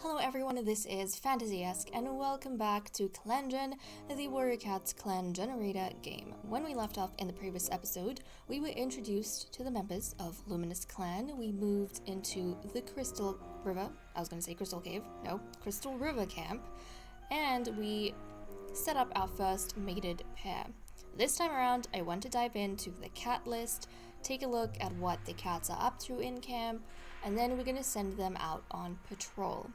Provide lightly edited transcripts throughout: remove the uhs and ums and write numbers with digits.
Hello everyone, this is Fantasy-esque and welcome back to ClanGen, the Warrior Cats clan generator game. When we left off in the previous episode, we were introduced to the members of Luminous Clan. We moved into the Crystal River, Crystal Cave, no, Crystal River camp, and we set up our first mated pair. This time around, I want to dive into the cat list, take a look at what the cats are up to in camp, and then we're going to send them out on patrol.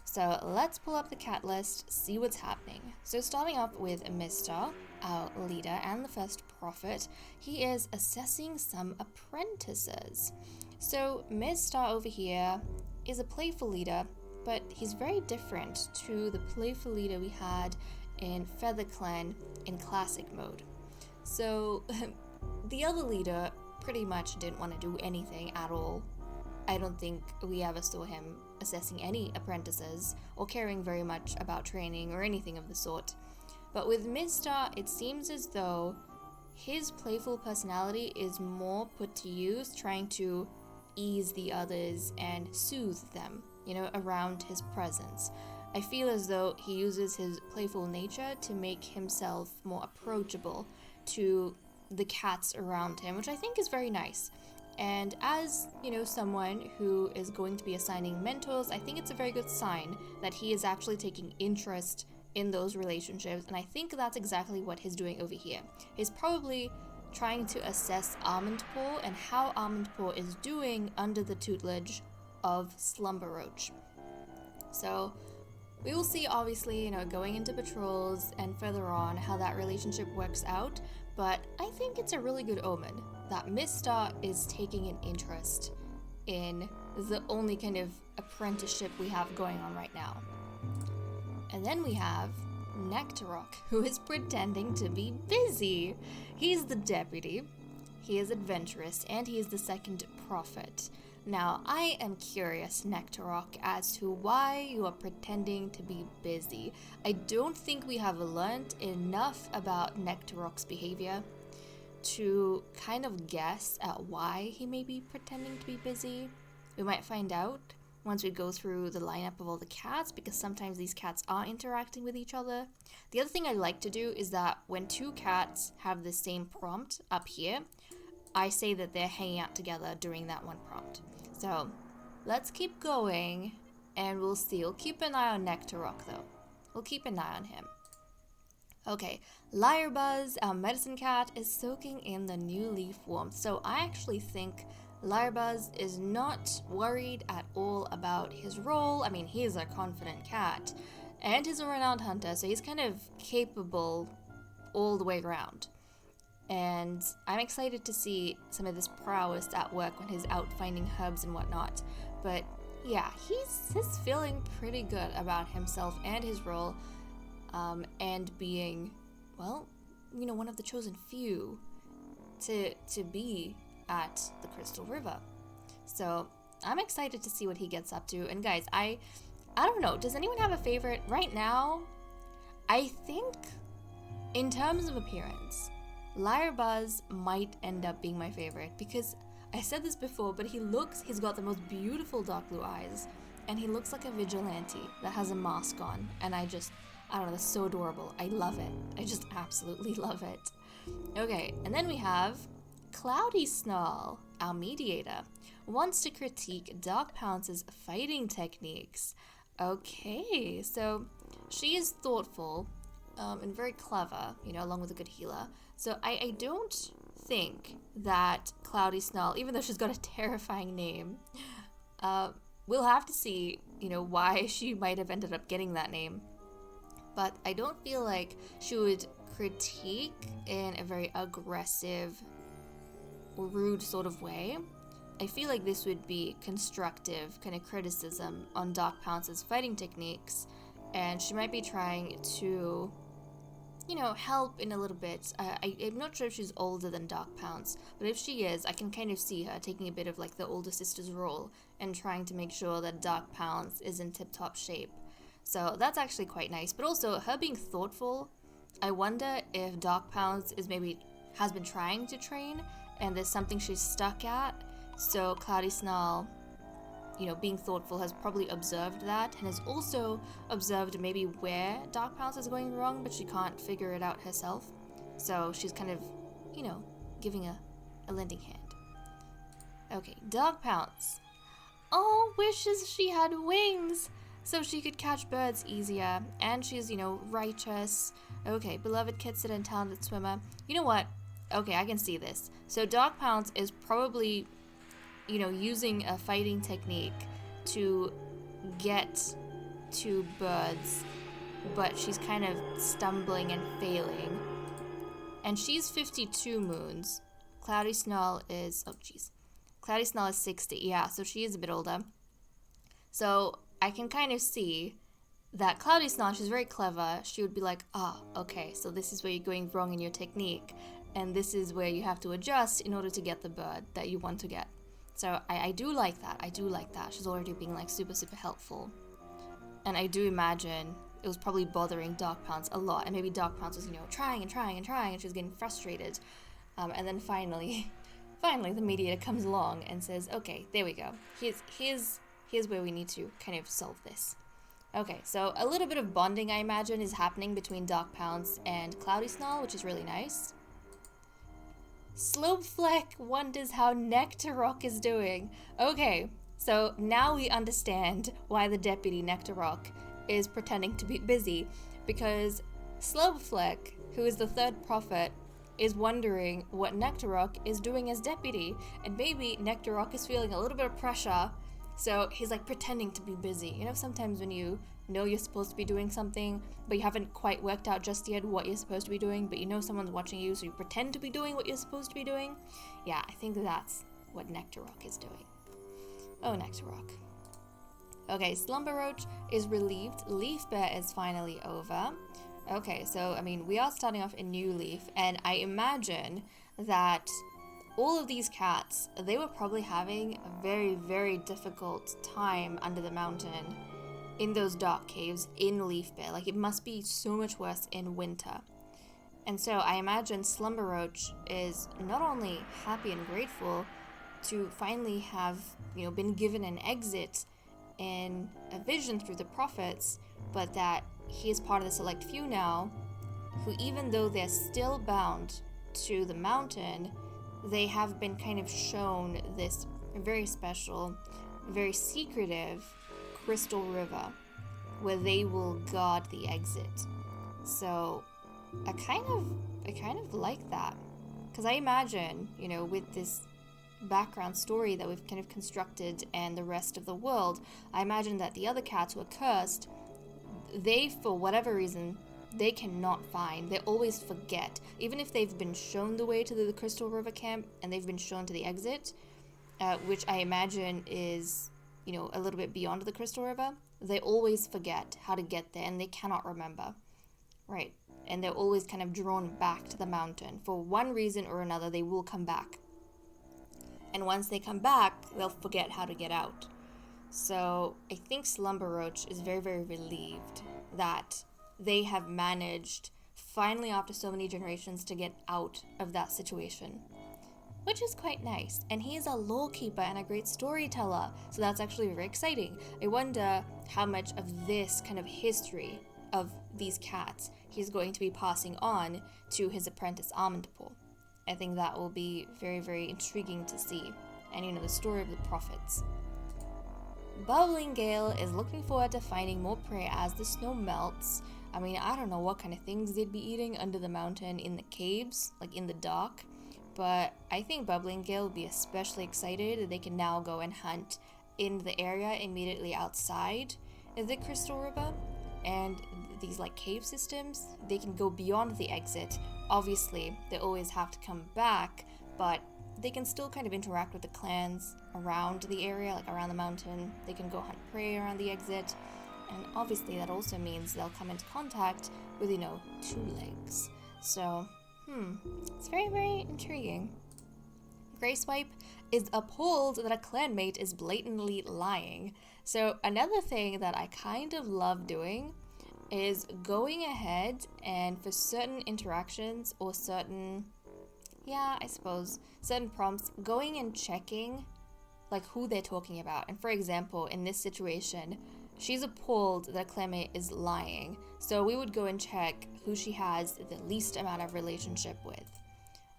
So let's pull up the cat list, see what's happening. So starting off with Mr., our leader and the first prophet, he is assessing some apprentices. So Mr. over here is a playful leader, but he's very different to the playful leader we had in Feather Clan in classic mode. So the other leader pretty much didn't want to do anything at all. I don't think we ever saw him assessing any apprentices or caring very much about training or anything of the sort. But with Mr., it seems as though his playful personality is more put to use trying to ease the others and soothe them, around his presence. I feel as though he uses his playful nature to make himself more approachable to the cats around him, which I think is very nice. And as, someone who is going to be assigning mentors, I think it's a very good sign that he is actually taking interest in those relationships, and I think that's exactly what he's doing over here. He's probably trying to assess Almondpaw and how Almondpaw is doing under the tutelage of Slumber Roach. So we will see, obviously, going into patrols and further on how that relationship works out, but I think it's a really good omen that Mr. is taking an interest in the only kind of apprenticeship we have going on right now. And then we have Nectarrock, who is pretending to be busy. He's the deputy, he is adventurous, and he is the second prophet. Now, I am curious, Nectarrock, as to why you are pretending to be busy. I don't think we have learned enough about Nectarrock's behavior to kind of guess at why he may be pretending to be busy. We might find out once we go through the lineup of all the cats, because sometimes these cats are interacting with each other. The other thing I like to do is that when two cats have the same prompt up here, I say that they're hanging out together during that one prompt. So let's keep going and we'll see. We'll keep an eye on Nectarrock though. We'll keep an eye on him. Okay, Lyrebuzz, our medicine cat, is soaking in the new leaf warmth. So I actually think Lyrebuzz is not worried at all about his role. I mean, he is a confident cat and he's a renowned hunter, so he's kind of capable all the way around. And I'm excited to see some of this prowess at work when he's out finding herbs and whatnot. But yeah, he's feeling pretty good about himself and his role. And being, one of the chosen few to be at the Crystal River. So I'm excited to see what he gets up to. And guys, I don't know, does anyone have a favorite? Right now, I think in terms of appearance, Lyrebuzz might end up being my favorite, because I said this before, but he's got the most beautiful dark blue eyes, and he looks like a vigilante that has a mask on, and I don't know, that's so adorable. I love it. I just absolutely love it. Okay, and then we have Cloudy Snarl, our mediator, wants to critique Dark Pounce's fighting techniques. Okay, so she is thoughtful and very clever, along with a good healer. So I don't think that Cloudy Snarl, even though she's got a terrifying name, we'll have to see, why she might have ended up getting that name. But I don't feel like she would critique in a very aggressive or rude sort of way. I feel like this would be constructive kind of criticism on Dark Pounce's fighting techniques, and she might be trying to, help in a little bit. I'm not sure if she's older than Dark Pounce, but if she is, I can kind of see her taking a bit of like the older sister's role and trying to make sure that Dark Pounce is in tip-top shape. So that's actually quite nice. But also, her being thoughtful, I wonder if Dark Pounce has been trying to train and there's something she's stuck at. So Cloudy Snarl being thoughtful, has probably observed that and has also observed maybe where Dark Pounce is going wrong, but she can't figure it out herself. So she's kind of, giving a lending hand. Okay, Dark Pounce. Oh, wishes she had wings so she could catch birds easier. And she's, righteous. Okay, beloved kidsit and talented swimmer. You know what? Okay, I can see this. So Dark Pounce is probably, using a fighting technique to get to birds, but she's kind of stumbling and failing. And she's 52 moons. Cloudy Snarl is, Cloudy Snarl is 60, yeah, so she is a bit older. So I can kind of see that Cloudy Snarl, she's very clever. She would be like, okay, so this is where you're going wrong in your technique, and this is where you have to adjust in order to get the bird that you want to get. So I do like that. She's already being like super, super helpful. And I do imagine it was probably bothering Dark Pounce a lot, and maybe Dark Pounce was, trying, and she was getting frustrated. And then finally the mediator comes along and says, okay, there we go. Here's where we need to kind of solve this. Okay, so a little bit of bonding, I imagine, is happening between Dark Pounce and Cloudy Snarl, which is really nice. Slopefleck wonders how Nectarrock is doing. Okay, so now we understand why the deputy Nectarrock is pretending to be busy, because Slopefleck, who is the third prophet, is wondering what Nectarrock is doing as deputy, and maybe Nectarrock is feeling a little bit of pressure, so he's like pretending to be busy. Sometimes when you know you're supposed to be doing something, but you haven't quite worked out just yet what you're supposed to be doing, but someone's watching you, so you pretend to be doing what you're supposed to be doing. Yeah, I think that's what Nectarrock is doing. Oh, Nectarrock. Okay, Slumber Roach is relieved. Leaf Bear is finally over. Okay, so, we are starting off in New Leaf, and I imagine that all of these cats, they were probably having a very, very difficult time under the mountain in those dark caves in Leaf Bear. Like, it must be so much worse in winter. And so I imagine Slumber Roach is not only happy and grateful to finally have, been given an exit in a vision through the prophets, but that he is part of the select few now, who, even though they're still bound to the mountain, they have been kind of shown this very special, very secretive crystal river where they will guard the exit. So I kind of like that, because I imagine, with this background story that we've kind of constructed and the rest of the world, I imagine that the other cats who are cursed, they, for whatever reason, they cannot find. They always forget. Even if they've been shown the way to the Crystal River camp and they've been shown to the exit, which I imagine is, a little bit beyond the Crystal River, they always forget how to get there and they cannot remember. Right. And they're always kind of drawn back to the mountain. For one reason or another, they will come back. And once they come back, they'll forget how to get out. So I think Slumber Roach is very, very relieved that they have managed, finally after so many generations, to get out of that situation, which is quite nice. And he is a lore keeper and a great storyteller, so that's actually very exciting. I wonder how much of this kind of history of these cats he's going to be passing on to his apprentice Armandpool. I think that will be very, very intriguing to see. And the story of the prophets. Bubbling Gale is looking forward to finding more prey as the snow melts. I don't know what kind of things they'd be eating under the mountain in the caves, like in the dark, but I think Bubbling Gale will be especially excited that they can now go and hunt in the area immediately outside of the Crystal River, and these like cave systems, they can go beyond the exit. Obviously, they always have to come back, but they can still kind of interact with the clans around the area, like around the mountain. They can go hunt prey around the exit. And obviously that also means they'll come into contact with, two legs. So, it's very, very intriguing. Grey Swipe is appalled that a clanmate is blatantly lying. So another thing that I kind of love doing is going ahead and for certain interactions or certain prompts, going and checking like who they're talking about. And for example, in this situation, she's appalled that Cleme is lying. So we would go and check who she has the least amount of relationship with.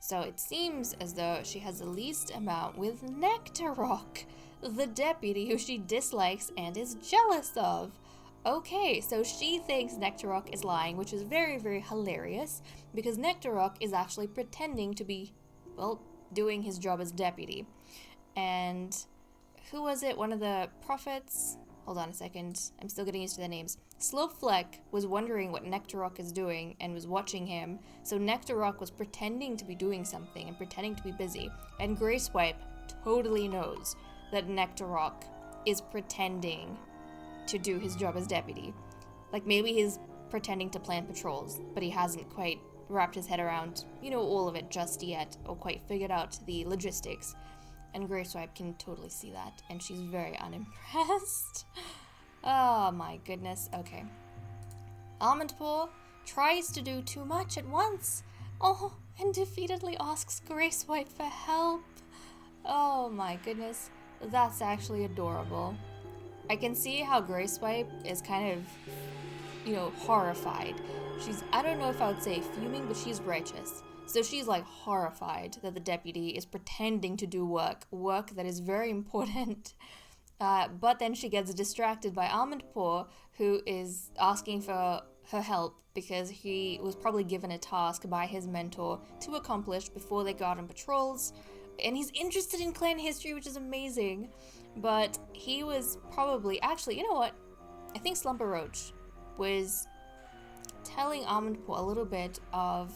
So it seems as though she has the least amount with Nectarrock, the deputy who she dislikes and is jealous of. Okay, so she thinks Nectarrock is lying, which is very, very hilarious, because Nectarrock is actually pretending to be, well, doing his job as deputy. And who was it? One of the prophets? Hold on a second. I'm still getting used to their names. Slopefleck was wondering what Nectarrock is doing and was watching him. So Nectarrock was pretending to be doing something and pretending to be busy. And Grayswipe totally knows that Nectarrock is pretending to do his job as deputy. Like maybe he's pretending to plan patrols, but he hasn't quite wrapped his head around, all of it just yet, or quite figured out the logistics. And Grayswipe can totally see that, and she's very unimpressed. Oh my goodness, okay. Almondpaw tries to do too much at once. Oh, and defeatedly asks Grayswipe for help. Oh my goodness, that's actually adorable. I can see how Grayswipe is kind of, horrified. She's, I don't know if I would say fuming, but she's righteous. So she's like horrified that the deputy is pretending to do work that is very important. But then she gets distracted by Almondpaw, who is asking for her help because he was probably given a task by his mentor to accomplish before they go out on patrols. And he's interested in clan history, which is amazing. But he was probably, actually, you know what? I think Slumber Roach was telling Almondpaw a little bit of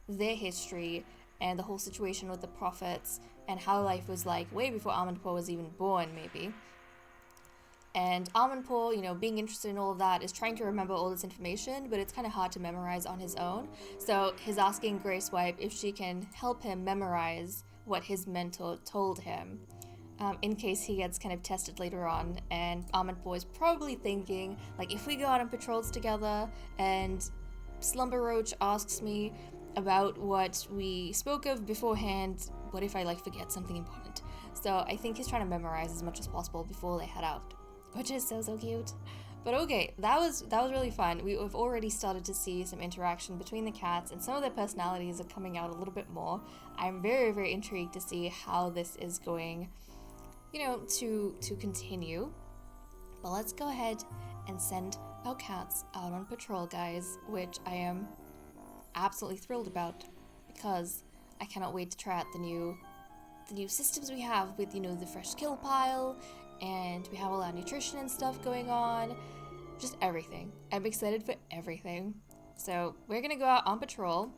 their history and the whole situation with the prophets and how life was like way before Almondpaw was even born, maybe. And Almondpaw, being interested in all of that, is trying to remember all this information, but it's kind of hard to memorize on his own. So he's asking Grayswipe if she can help him memorize what his mentor told him, in case he gets kind of tested later on. And Almondpaw is probably thinking, like, if we go out on patrols together and Slumber Roach asks me about what we spoke of beforehand, what if I forget something important? So I think he's trying to memorize as much as possible before they head out, which is so cute. But okay, that was really fun. We've already started to see some interaction between the cats, and some of their personalities are coming out a little bit more. I'm very, very intrigued to see how this is going, to continue. But let's go ahead and send our cats out on patrol, guys, which I am absolutely thrilled about, because I cannot wait to try out the new systems we have with the fresh kill pile, and we have all our nutrition and stuff going on, just everything. I'm excited for everything. So we're gonna go out on patrol,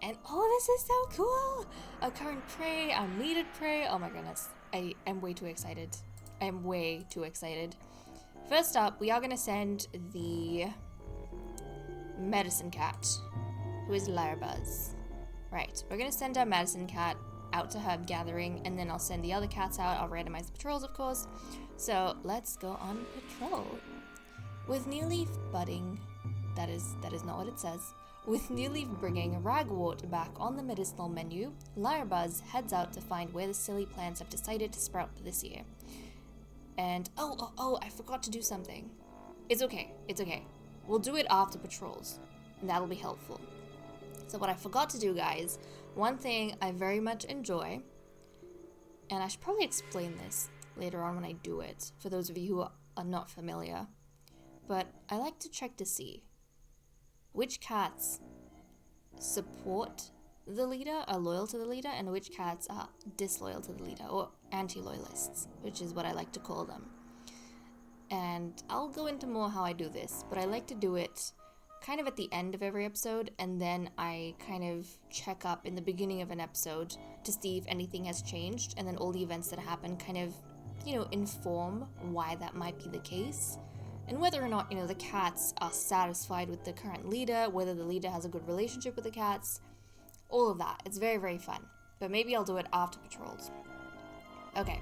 and oh, this is so cool! Our current prey, our needed prey. Oh my goodness, I am way too excited. I am way too excited. First up, we are gonna send the medicine cat, who is Lyrebuzz. Right, we're gonna send our medicine cat out to herb gathering, and then I'll send the other cats out. I'll randomize the patrols, of course. So let's go on patrol. With new leaf budding, that is not what it says. With new leaf bringing ragwort back on the medicinal menu, Lyrebuzz heads out to find where the silly plants have decided to sprout this year. And oh, I forgot to do something. It's okay. We'll do it after patrols, and that'll be helpful. So what I forgot to do, guys, one thing I very much enjoy, and I should probably explain this later on when I do it, for those of you who are not familiar, but I like to check to see which cats support the leader, are loyal to the leader, and which cats are disloyal to the leader, or anti-loyalists, which is what I like to call them. And I'll go into more how I do this, but I like to do it kind of at the end of every episode, and then I kind of check up in the beginning of an episode to see if anything has changed, and then all the events that happen kind of, inform why that might be the case, and whether or not, the cats are satisfied with the current leader, whether the leader has a good relationship with the cats, all of that. It's very, very fun, but maybe I'll do it after patrols. Okay,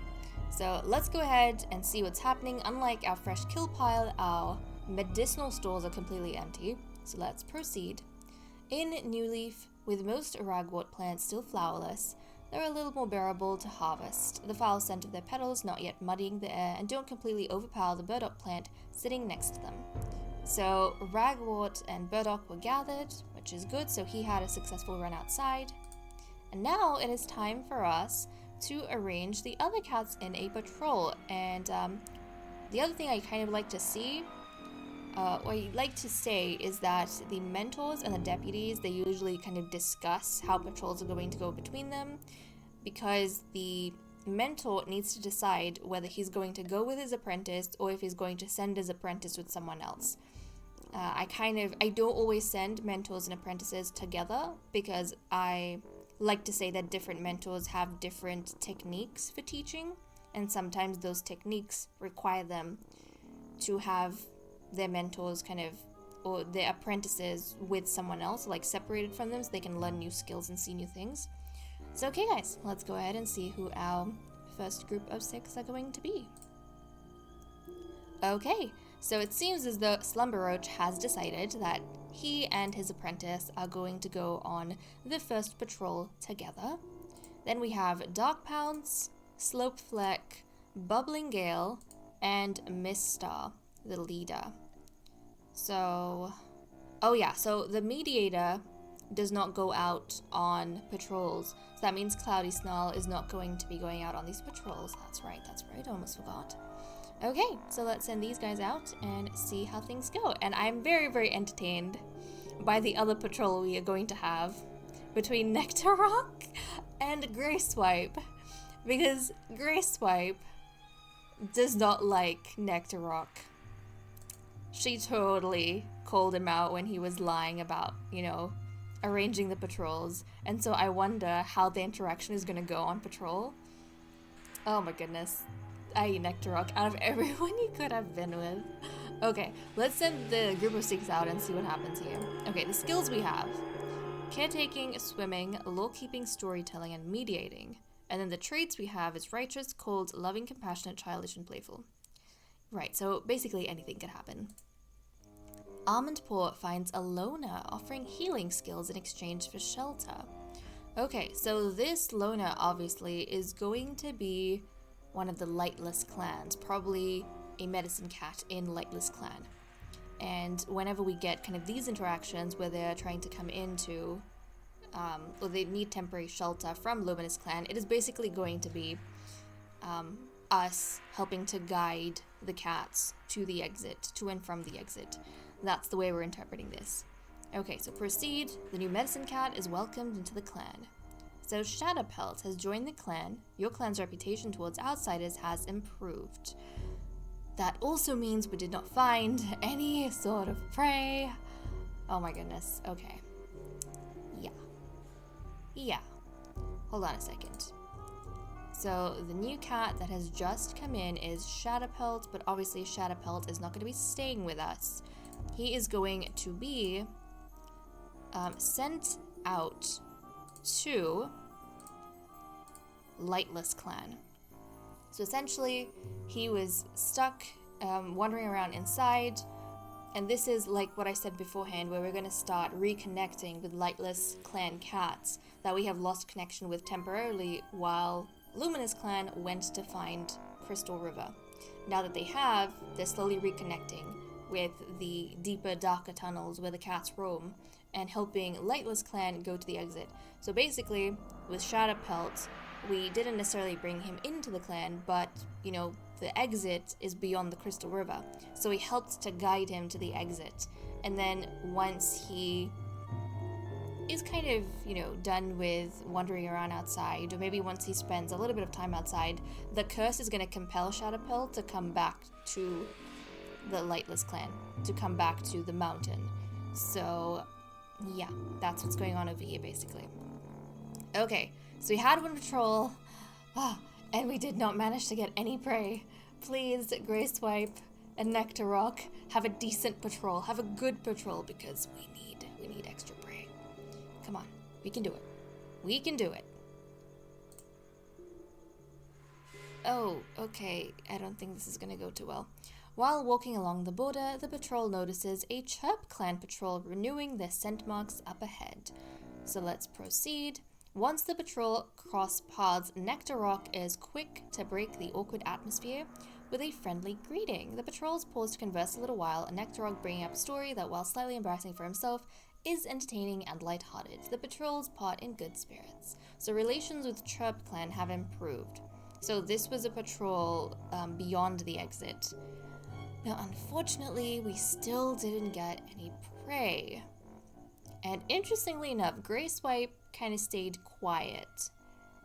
so let's go ahead and see what's happening. Unlike our fresh kill pile, our medicinal stores are completely empty, so let's proceed. In New Leaf, with most ragwort plants still flowerless, they're a little more bearable to harvest. The foul scent of their petals not yet muddying the air and don't completely overpower the burdock plant sitting next to them. So ragwort and burdock were gathered, which is good, so he had a successful run outside. And now it is time for us to arrange the other cats in a patrol. And the other thing I kind of like to see, what I like to say is that the mentors and the deputies, they usually kind of discuss how patrols are going to go between them, because the mentor needs to decide whether he's going to go with his apprentice or if he's going to send his apprentice with someone else. I don't always send mentors and apprentices together, because I like to say that different mentors have different techniques for teaching, and sometimes those techniques require them to have their mentors or their apprentices with someone else, like separated from them, so they can learn new skills and see new things. So okay guys, let's go ahead and see who our first group of 6 are going to be. Okay, so it seems as though Slumber Roach has decided that he and his apprentice are going to go on the first patrol together. Then we have Dark Pounce, Slope Fleck, Bubbling Gale, and Mist Star, the leader. So, so the mediator does not go out on patrols. So that means Cloudy Snarl is not going to be going out on these patrols. That's right, I almost forgot. Okay, so let's send these guys out and see how things go. And I'm very, very entertained by the other patrol we are going to have between Nectar Rock and Grey Swipe, because Grey Swipe does not like Nectar Rock. She totally called him out when he was lying about, arranging the patrols, and so I wonder how the interaction is going to go on patrol. Oh my goodness. I eat Nectar Rock out of everyone you could have been with. Okay, let's send the group of 6 out and see what happens here. Okay, the skills we have: caretaking, swimming, law-keeping, storytelling, and mediating. And then the traits we have is righteous, cold, loving, compassionate, childish, and playful. Right, so basically anything could happen. Almond Paw finds a loner offering healing skills in exchange for shelter. Okay, so this loner obviously is going to be one of the Lightless clans, probably a medicine cat in Lightless clan. And whenever we get kind of these interactions where they're trying to come into, or they need temporary shelter from Luminous clan, it is basically going to be us helping to guide the cats to the exit, to and from the exit. That's the way we're interpreting this. Okay, so proceed. The new medicine cat is welcomed into the clan. So Shadowpelt has joined the clan. Your clan's reputation towards outsiders has improved. That also means we did not find any sort of prey. Oh my goodness. Okay. Yeah. Hold on a second. So the new cat that has just come in is Shadowpelt, but obviously Shadowpelt is not going to be staying with us. He is going to be sent out to Lightless clan. So essentially, he was stuck wandering around inside, and this is like what I said beforehand, where we're going to start reconnecting with Lightless clan cats that we have lost connection with temporarily while Luminous clan went to find Crystal River. Now that they have, they're slowly reconnecting with the deeper, darker tunnels where the cats roam, and helping Lightless clan go to the exit. So basically, with Shadowpelt, we didn't necessarily bring him into the clan, but, the exit is beyond the Crystal River. So we helped to guide him to the exit. And then once he is kind of, done with wandering around outside, or maybe once he spends a little bit of time outside, the curse is going to compel Shadowpelt to come back to the Lightless clan, to come back to the mountain. So yeah, that's what's going on over here, basically. Okay, so we had one patrol, and we did not manage to get any prey. Please, Grey Swipe and Nectar Rock, have a decent patrol, have a good patrol, because we need extra prey. Come on, we can do it. We can do it. Oh, okay, I don't think this is gonna go too well. While walking along the border, the patrol notices a Chirp clan patrol renewing their scent marks up ahead. So let's proceed. Once the patrol cross paths, Nectarrock is quick to break the awkward atmosphere with a friendly greeting. The patrols pause to converse a little while, and Nectarrock bringing up a story that, while slightly embarrassing for himself, is entertaining and lighthearted. The patrols part in good spirits. So relations with Chirp Clan have improved. So this was a patrol beyond the exit. Now, unfortunately, we still didn't get any prey. And interestingly enough, Graceswipe kind of stayed quiet.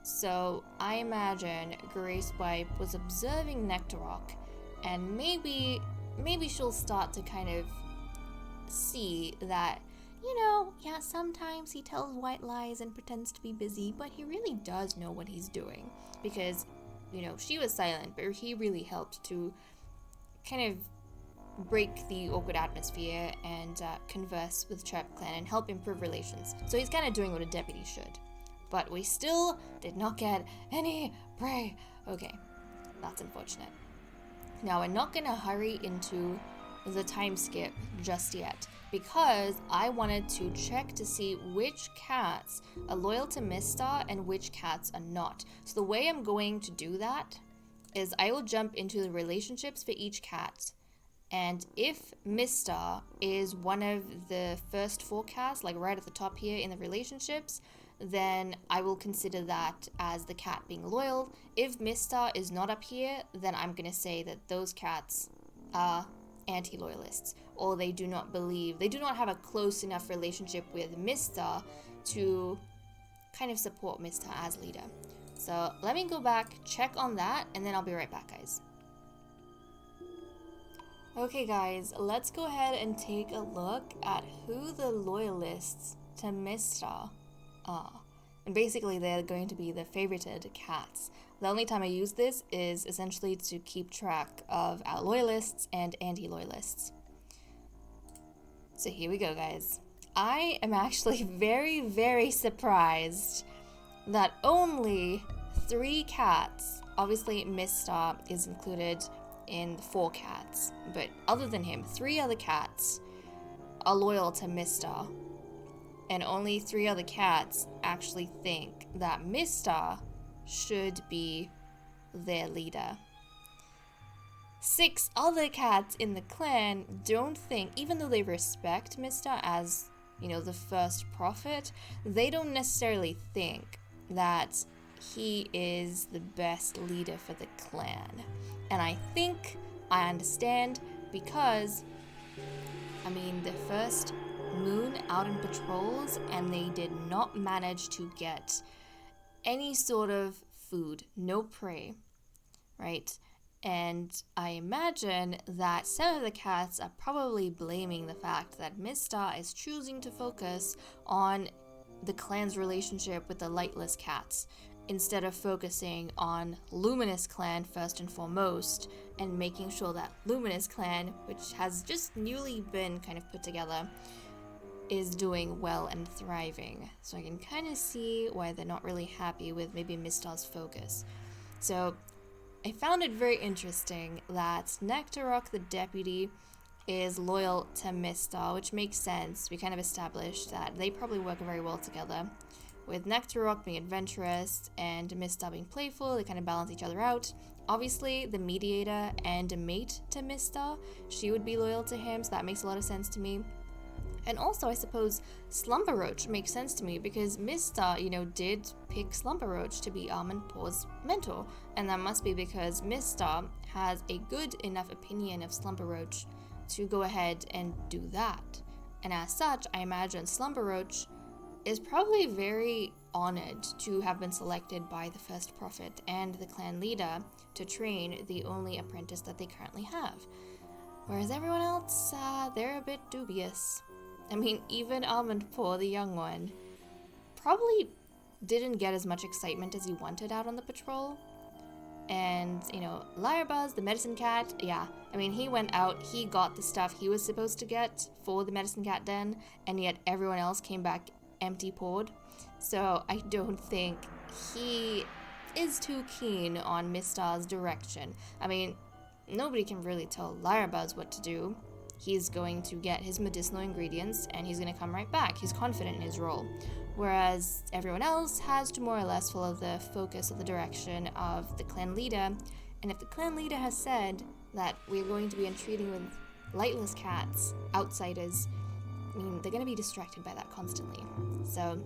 So I imagine Graceswipe was observing Nectarrock, and maybe she'll start to kind of see that, yeah, sometimes he tells white lies and pretends to be busy, but he really does know what he's doing. Because, she was silent, but he really helped to kind of break the awkward atmosphere and converse with Chirp Clan and help improve relations. So he's kind of doing what a deputy should. But we still did not get any prey. Okay, that's unfortunate. Now, we're not going to hurry into the time skip just yet, because I wanted to check to see which cats are loyal to Mistar and which cats are not. So the way I'm going to do that is I will jump into the relationships for each cat. And if Mistar is one of the first 4 cats, like right at the top here in the relationships, then I will consider that as the cat being loyal. If Mistar is not up here, then I'm going to say that those cats are anti-loyalists, or they do not have a close enough relationship with Mistar to kind of support Mistar as leader. So let me go back, check on that, and then I'll be right back, guys. Okay guys, let's go ahead and take a look at who the loyalists to Mistar are. And basically they're going to be the favorited cats. The only time I use this is essentially to keep track of our loyalists and anti-loyalists. So here we go, guys. I am actually very, very surprised that only 3 cats, obviously Mistar is included in the 4 cats, but other than him, 3 other cats are loyal to Mistar. And only 3 other cats actually think that Mistar should be their leader. 6 other cats in the clan don't think, even though they respect Mistar as, the first prophet, they don't necessarily think that he is the best leader for the clan. And I think I understand because, the first moon out in patrols and they did not manage to get any sort of food, no prey, right? And I imagine that some of the cats are probably blaming the fact that Mistar is choosing to focus on the clan's relationship with the lightless cats instead of focusing on Luminous Clan first and foremost and making sure that Luminous Clan, which has just newly been kind of put together, is doing well and thriving. So I can kind of see why they're not really happy with maybe Mistar's focus. So I found it very interesting that Nectarrock the deputy is loyal to Mistar, which makes sense. We kind of established that they probably work very well together. With Nectarrock being adventurous and Mistar being playful, they kind of balance each other out. Obviously, the mediator and a mate to Mistar, she would be loyal to him, so that makes a lot of sense to me. And also, I suppose, Slumberroach makes sense to me because Mistar, did pick Slumberroach to be Almond Paw's mentor. And that must be because Mistar has a good enough opinion of Slumberroach to go ahead and do that. And as such, I imagine Slumberroach is probably very honored to have been selected by the first prophet and the clan leader to train the only apprentice that they currently have. Whereas everyone else, they're a bit dubious. Even Almond Paw, the young one, probably didn't get as much excitement as he wanted out on the patrol. And, Lyrebuzz, the medicine cat, yeah. He went out, he got the stuff he was supposed to get for the medicine cat den, and yet everyone else came back empty-pawed. So I don't think he is too keen on Mistar's direction. Nobody can really tell Lyrebuzz what to do. he's going to get his medicinal ingredients and he's going to come right back. He's confident in his role. Whereas everyone else has to more or less follow the focus of the direction of the clan leader. And if the clan leader has said that we're going to be entreating with lightless cats, outsiders, I mean, they're going to be distracted by that constantly. So,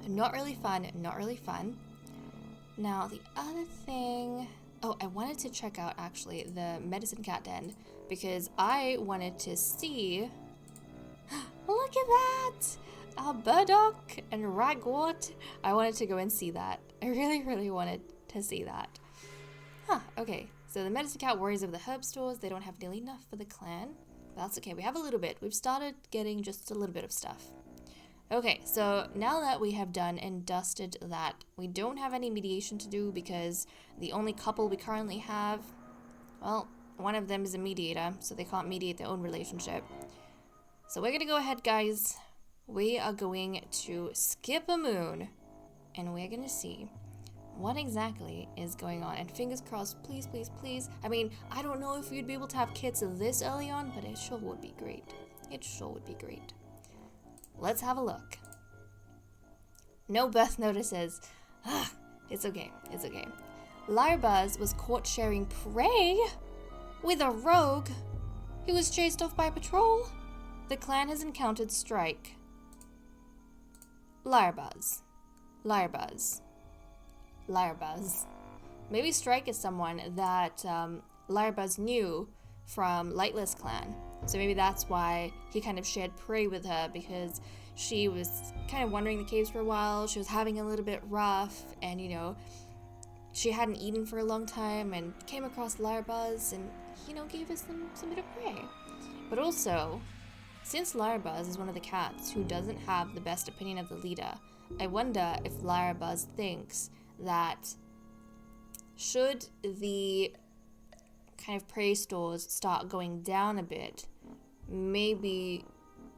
not really fun, not really fun. Now, the other thing... Oh, I wanted to check out, actually, the medicine cat den, because I wanted to see... Look at that! Burdock and Ragwort. I wanted to go and see that. I really, really wanted to see that. Huh, okay. So the medicine cat worries over the herb stores. They don't have nearly enough for the clan. But that's okay. We have a little bit. We've started getting just a little bit of stuff. Okay, so now that we have done and dusted that, we don't have any mediation to do because the only couple we currently have, well, one of them is a mediator, so they can't mediate their own relationship. So we're gonna go ahead, guys. We are going to skip a moon, and we're gonna see what exactly is going on. And fingers crossed, please, please, please. I mean, I don't know if we'd be able to have kids this early on, but it sure would be great. It sure would be great. Let's have a look. No birth notices. It's okay, it's okay. Larbuzz was caught sharing prey with a rogue. He was chased off by patrol. The clan has encountered Strike. Larbuzz. Larbuzz. Larbuzz. Maybe Strike is someone that Larbuzz knew from Lightless clan. So maybe that's why he kind of shared prey with her, because she was kind of wandering the caves for a while. She was having a little bit rough, and you know, she hadn't eaten for a long time and came across Larbuzz and, you know, gave us some bit of prey. But also, since Larbuzz is one of the cats who doesn't have the best opinion of the leader, I wonder if Larbuzz thinks that should the kind of prey stores start going down a bit, maybe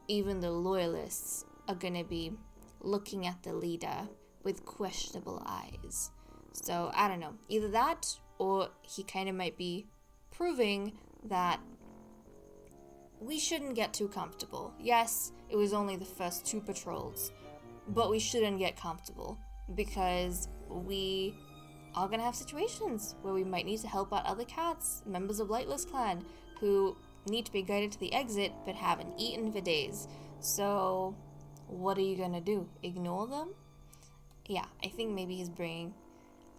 even the loyalists are gonna be looking at the leader with questionable eyes. So I don't know, either that or he kind of might be proving that we shouldn't get too comfortable. Yes, it was only the first 2 patrols, but we shouldn't get comfortable because we are gonna have situations where we might need to help out other cats, members of Lightless clan, who need to be guided to the exit but haven't eaten for days. So what are you gonna do? Ignore them? Yeah, I think maybe he's bringing,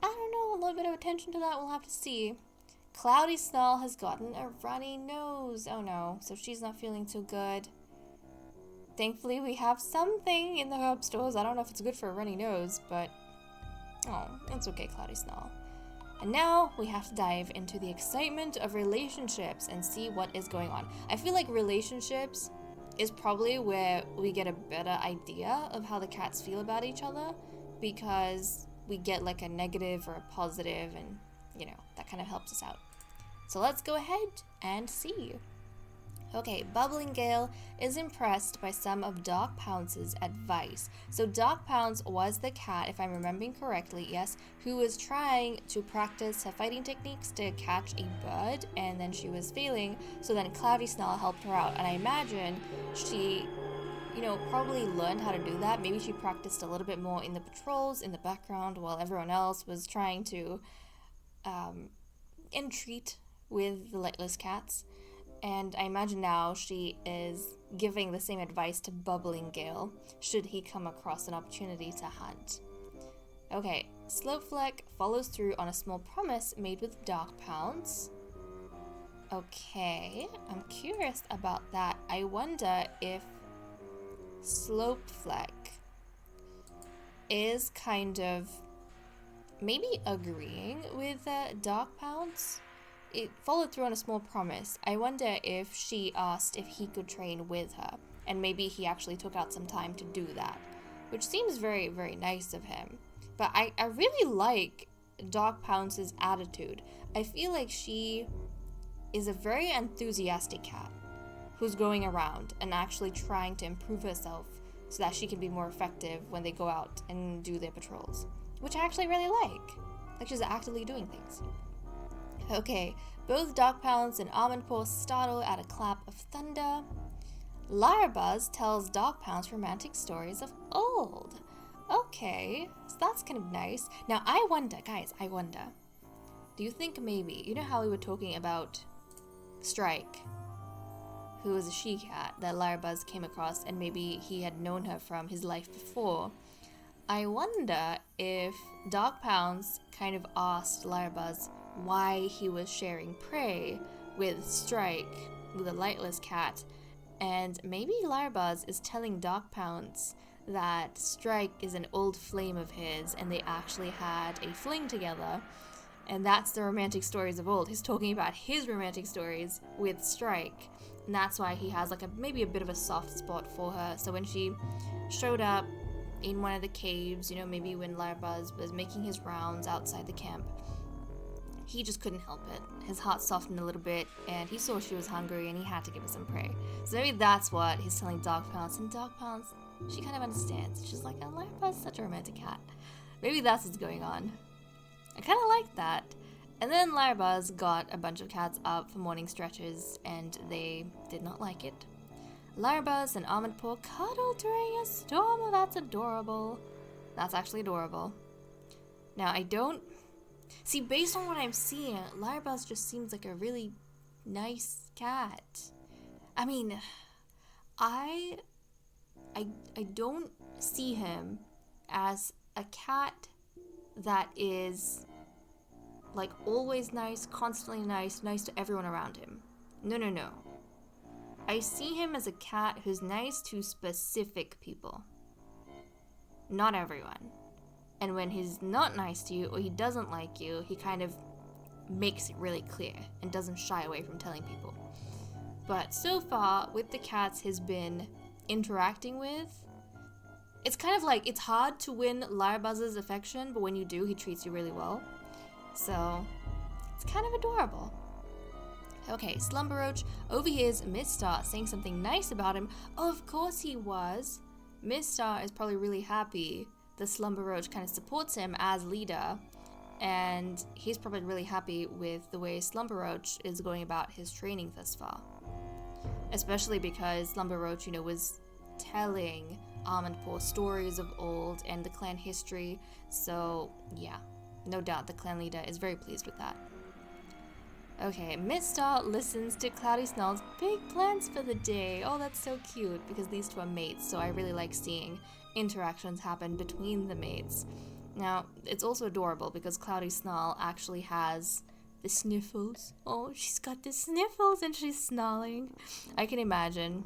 I don't know, a little bit of attention to that. We'll have to see. Cloudy Snarl has gotten a runny nose. Oh no, so she's not feeling too good. Thankfully we have something in the herb stores. I don't know if it's good for a runny nose, but oh, it's okay, Cloudy Snarl. And now we have to dive into the excitement of relationships and see what is going on. I feel like relationships is probably where we get a better idea of how the cats feel about each other, because we get like a negative or a positive, and you know, that kind of helps us out. So let's go ahead and see. Okay, Bubbling Gale is impressed by some of Dark Pounce's advice. So Dark Pounce was the cat, if I'm remembering correctly, yes, who was trying to practice her fighting techniques to catch a bird, and then she was failing, so then Cloudy Snarl helped her out. And I imagine she, you know, probably learned how to do that. Maybe she practiced a little bit more in the patrols, in the background, while everyone else was trying to entreat with the Lightless cats. And I imagine now she is giving the same advice to Bubbling Gale, should he come across an opportunity to hunt. Okay, Slopefleck follows through on a small promise made with Dark Pounce. Okay, I'm curious about that. I wonder if Slopefleck is kind of maybe agreeing with Dark Pounce. It followed through on a small promise. I wonder if she asked if he could train with her, and maybe he actually took out some time to do that, which seems very, very nice of him. But I really like Dark Pounce's attitude. I feel like she is a very enthusiastic cat who's going around and actually trying to improve herself so that she can be more effective when they go out and do their patrols, which I actually really like. Like she's actively doing things. Okay, both Dog Pounds and Almond Paw startle at a clap of thunder. Lyrebuzz tells Dog Pounds romantic stories of old. Okay, so that's kind of nice. Now I wonder, guys, do you think maybe, you know how we were talking about Strike, who was a she-cat that Lyrebuzz came across, and maybe he had known her from his life before? I wonder if Dog Pounds kind of asked Lyrebuzz why he was sharing prey with Strike, with a lightless cat, and maybe Lyrebuzz is telling Dog Pounds that Strike is an old flame of his and they actually had a fling together, and that's the romantic stories of old. He's talking about his romantic stories with Strike, and that's why he has like maybe a bit of a soft spot for her. So when she showed up in one of the caves, you know, maybe when Lyrebuzz was making his rounds outside the camp, he just couldn't help it. His heart softened a little bit, and he saw she was hungry, and he had to give her some prey. So maybe that's what he's telling Dog Pounds, and Dog Pounds, she kind of understands. She's like, oh, Lyrebuzz is such a romantic cat. Maybe that's what's going on. I kind of like that. And then Lyrebuzz got a bunch of cats up for morning stretches, and they did not like it. Lyrebuzz and Almond Paw cuddled during a storm. Oh, that's adorable. That's actually adorable. Now, I don't... See, based on what I'm seeing, Lyrebuzz just seems like a really nice cat. I mean, I don't see him as a cat that is like always nice, constantly nice to everyone around him. No. I see him as a cat who's nice to specific people. Not everyone. And when he's not nice to you or he doesn't like you, he kind of makes it really clear and doesn't shy away from telling people. But so far, with the cats he's been interacting with, it's kind of like, it's hard to win Lyrebuzz's affection, but when you do, he treats you really well. So, it's kind of adorable. Okay, Slumberroach overhears Miss Star saying something nice about him. Oh, of course he was. Miss Star is probably really happy the Slumberroach kind of supports him as leader, and he's probably really happy with the way Slumberroach is going about his training thus far. Especially because Slumberroach, you know, was telling Almond Paw stories of old and the clan history, so yeah, no doubt the clan leader is very pleased with that. Okay, Miss Star listens to Cloudy Snarl's big plans for the day. Oh, that's so cute, because these two are mates, so I really like seeing interactions happen between the mates. Now, it's also adorable because Cloudy Snarl actually has the sniffles. Oh, she's got the sniffles and she's snarling. I can imagine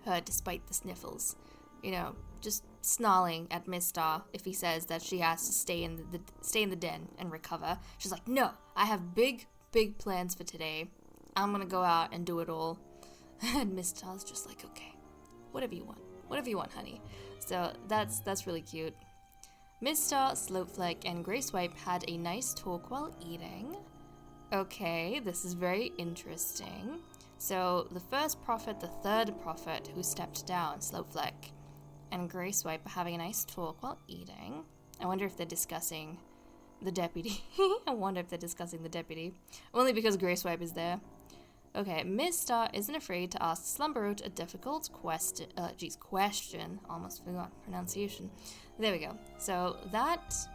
her, despite the sniffles, you know, just snarling at Miss Star if he says that she has to stay in the den and recover. She's like, no, I have big plans for today. I'm gonna go out and do it all. And Miss Star's just like, okay, whatever you want, honey. So that's really cute. Miss Star, Slopeflake, and Gracewiped had a nice talk while eating. Okay, this is very interesting. So the first prophet, the third prophet who stepped down, Slopeflake, and Gracewiped are having a nice talk while eating. I wonder if they're discussing the deputy. Only because Gracewiped is there. Okay, Miss Star isn't afraid to ask Slumberroach a difficult question. Almost forgot pronunciation. There we go. So that's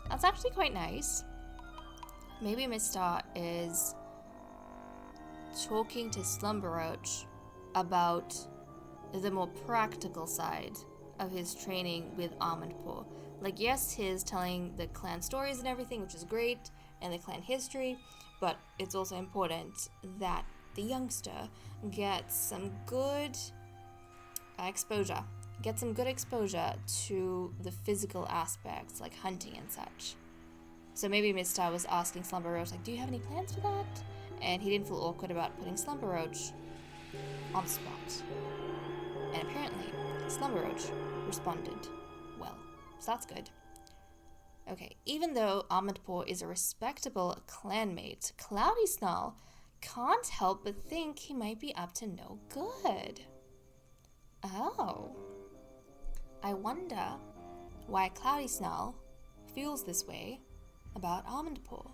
actually quite nice. Maybe Miss Star is talking to Slumberroach about the more practical side of his training with Almond Paw. Like, yes, he's telling the clan stories and everything, which is great, and the clan history, but it's also important that the youngster gets some good exposure. Get some good exposure to the physical aspects, like hunting and such. So maybe Miss Star was asking Slumberroach, like, do you have any plans for that? And he didn't feel awkward about putting Slumberroach on the spot. And apparently, Slumberroach responded well. So that's good. Okay, even though Almond Paw is a respectable clanmate, Cloudy Snarl can't help but think he might be up to no good. Oh. I wonder why Cloudy Snarl feels this way about Almond Paw.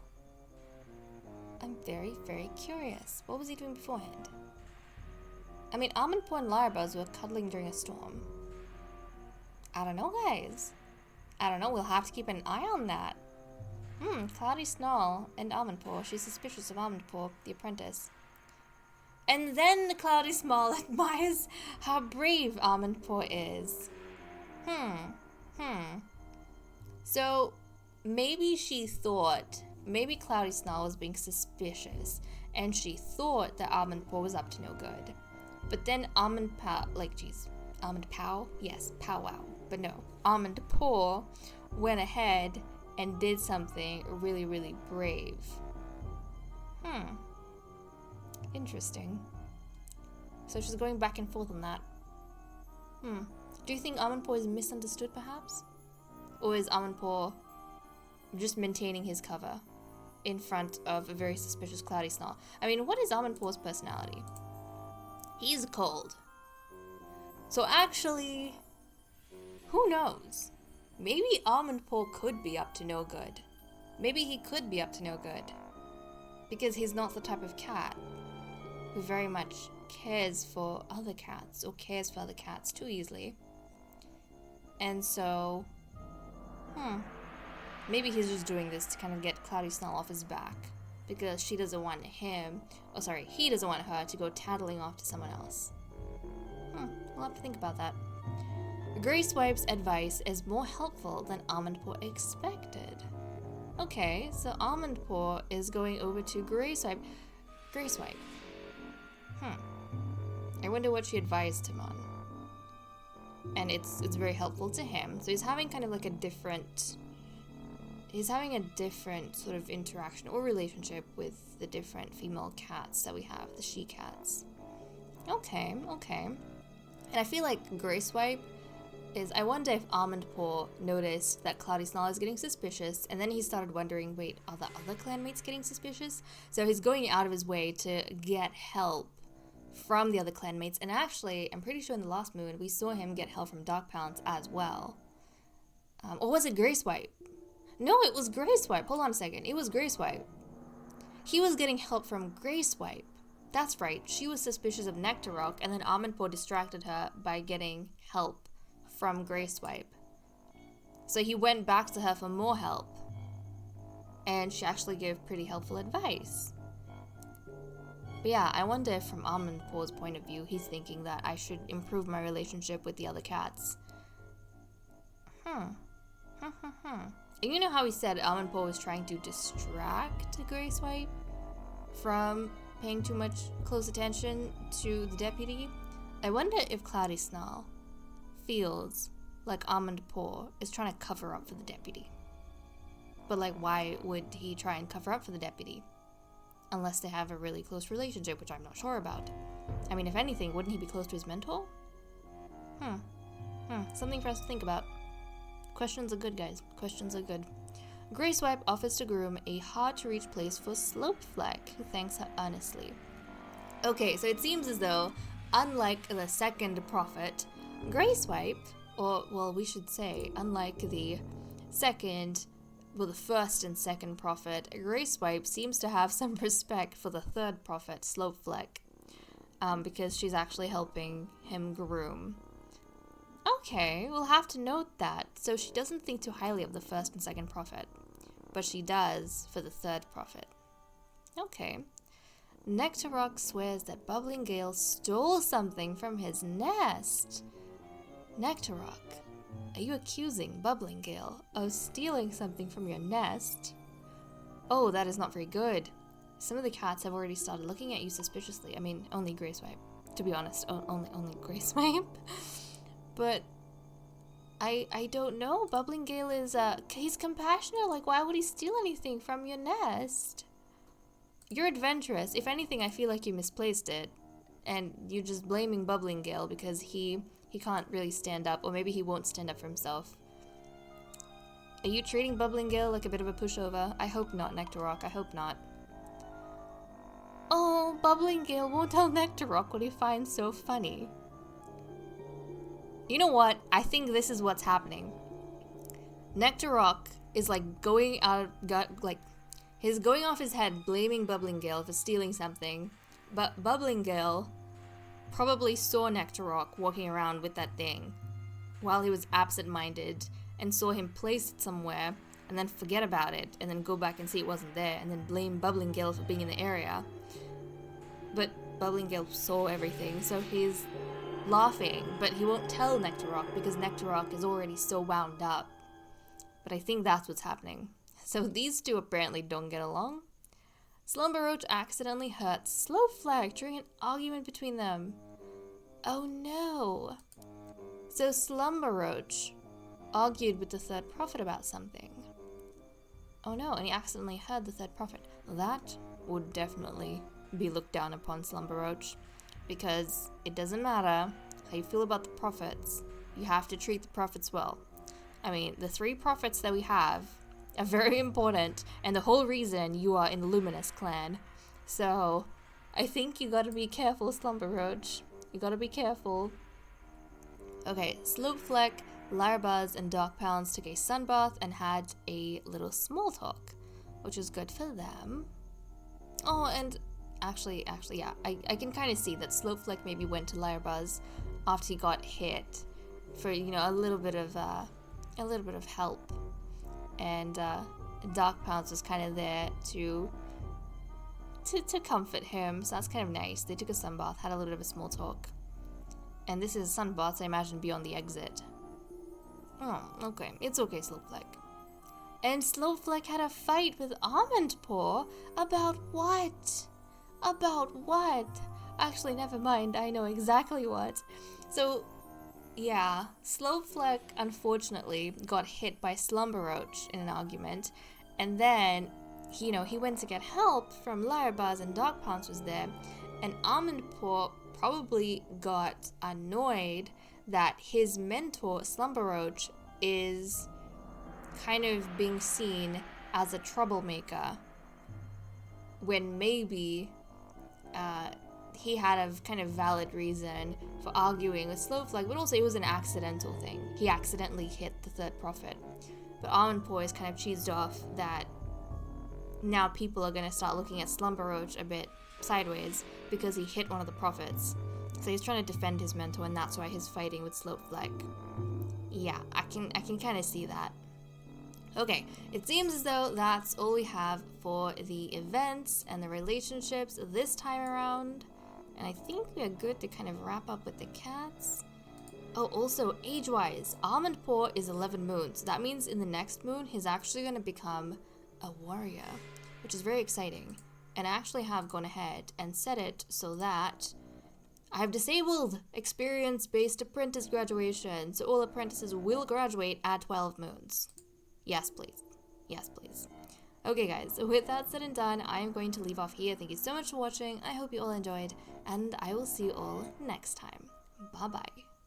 I'm very, very curious. What was he doing beforehand? I mean, Almondpaw and Larabuzz were cuddling during a storm. I don't know, guys. I don't know, we'll have to keep an eye on that. Cloudy Snarl and Almondpaw. She's suspicious of Almondpaw, the apprentice. And then the Cloudy Snarl admires how brave Almondpaw is. So, maybe Cloudy Snarl was being suspicious, and she thought that Almondpaw was up to no good. But then Almondpaw? Yes, powwow. But no, Almondpaw went ahead and did something really, really brave. Interesting. So she's going back and forth on that. Do you think Almondpaw is misunderstood, perhaps? Or is Almondpaw just maintaining his cover in front of a very suspicious Cloudy Snarl? I mean, what is Almondpaw's personality? He's cold. So actually, who knows? Maybe Almondpaw could be up to no good. Maybe he could be up to no good. Because he's not the type of cat who very much cares for other cats or cares for other cats too easily. And so, maybe he's just doing this to kind of get Cloudy Snarl off his back. Because he doesn't want her to go tattling off to someone else. We'll have to think about that. Grey Swipe's advice is more helpful than Almondpaw expected. Okay, so Almondpaw is going over to Grey Swipe. Grey Swipe. I wonder what she advised him on. And it's very helpful to him. So he's having kind of like a different sort of interaction or relationship with the different female cats that we have, the she cats. Okay. And I feel like Grey Swipe I wonder if Almondpaw noticed that Cloudy Snarl is getting suspicious, and then he started wondering, wait, are the other clanmates getting suspicious? So he's going out of his way to get help from the other clanmates, and actually, I'm pretty sure in the last moon, we saw him get help from Dark Pounce as well. Or was it Grey Swipe? No, it was Grey Swipe. Hold on a second. It was Grey Swipe. He was getting help from Grey Swipe. That's right. She was suspicious of Nectarock, and then Almondpaw distracted her by getting help from Grey Swipe. So he went back to her for more help. And she actually gave pretty helpful advice. But yeah, I wonder if from Almondpaw's point of view, he's thinking that I should improve my relationship with the other cats. And you know how he said Almondpaw was trying to distract Grey Swipe from paying too much close attention to the deputy? I wonder if Cloudy Snarl feels like Almondpaw is trying to cover up for the deputy. But like, why would he try and cover up for the deputy? Unless they have a really close relationship, which I'm not sure about. I mean, if anything, wouldn't he be close to his mentor? Something for us to think about. Questions are good, guys. Questions are good. Grey Swipe offers to groom a hard-to-reach place for Slopefleck, who thanks her earnestly. Okay, so it seems as though, unlike the second prophet, Grey Swipe, or, well, we should say, unlike the first and second prophet, Grey Swipe seems to have some respect for the third prophet, Slopefleck, because she's actually helping him groom. Okay, we'll have to note that. So she doesn't think too highly of the first and second prophet, but she does for the third prophet. Okay. Nectarock swears that Bubbling Gale stole something from his nest. Nectarock, are you accusing Bubbling Gale of stealing something from your nest? Oh, that is not very good. Some of the cats have already started looking at you suspiciously. I mean, only Grey Swipe, to be honest. Only Grey Swipe. But I don't know. Bubbling Gale is, he's compassionate. Like, why would he steal anything from your nest? You're adventurous. If anything, I feel like you misplaced it. And you're just blaming Bubbling Gale because he can't really stand up. Or maybe he won't stand up for himself. Are you treating Bubbling Gale like a bit of a pushover? I hope not, Nectarock. I hope not. Oh, Bubbling Gale won't tell Nectarock what he finds so funny. You know what? I think this is what's happening. Nectarock is like going out, He's going off his head, blaming Bubbling Gale for stealing something. But Bubbling Gale probably saw Nectarrock walking around with that thing while he was absent-minded and saw him place it somewhere and then forget about it and then go back and see it wasn't there and then blame Bubbling Gale for being in the area. But Bubbling Gale saw everything, so he's laughing, but he won't tell Nectarrock because Nectarrock is already so wound up. But I think that's what's happening. So these two apparently don't get along. Slumberroach accidentally hurts Slowflag during an argument between them. Oh no. So Slumberroach argued with the third prophet about something. Oh no, and he accidentally heard the third prophet. That would definitely be looked down upon, Slumberroach, because it doesn't matter how you feel about the prophets, you have to treat the prophets well. I mean, the 3 prophets that we have are very important, and the whole reason you are in the Luminous clan. So, I think you gotta be careful, Slumberroach. You gotta be careful. Okay, Slopefleck, Larbuzz, and Darkpounds took a sunbath and had a little small talk, which is good for them. Oh, and actually, yeah, I can kind of see that Slopefleck maybe went to Larbuzz after he got hit for, you know, a little bit of help. And Darkpounds was kind of there to comfort him, so that's kind of nice. They took a sunbath, had a little bit of a small talk. And this is sunbath, I imagine, beyond the exit. Oh, okay. It's okay, Slowfleck. And Slowfleck had a fight with Almond Paw about what? About what? Actually, never mind. I know exactly what. So, yeah, Slowfleck unfortunately got hit by Slumberroach in an argument, and then, he went to get help from Larbuzz and Darkpounds was there, and Almond Paw probably got annoyed that his mentor, Slumberroach, is kind of being seen as a troublemaker, when maybe he had a kind of valid reason for arguing with Slowfleck, but also it was an accidental thing. He accidentally hit the third prophet. But Almond Paw is kind of cheesed off that now people are going to start looking at Slumberroach a bit sideways because he hit one of the prophets. So he's trying to defend his mentor, and that's why he's fighting with Slowfleck. Yeah, I can kind of see that. Okay, it seems as though that's all we have for the events and the relationships this time around. And I think we are good to kind of wrap up with the cats. Oh, also, age-wise, Almond Paw is 11 moons. That means in the next moon, he's actually going to become a warrior, which is very exciting. And I actually have gone ahead and set it so that I have disabled experience-based apprentice graduation, so all apprentices will graduate at 12 moons. Yes, please. Yes, please. Okay, guys, so with that said and done, I am going to leave off here. Thank you so much for watching. I hope you all enjoyed, and I will see you all next time. Bye-bye.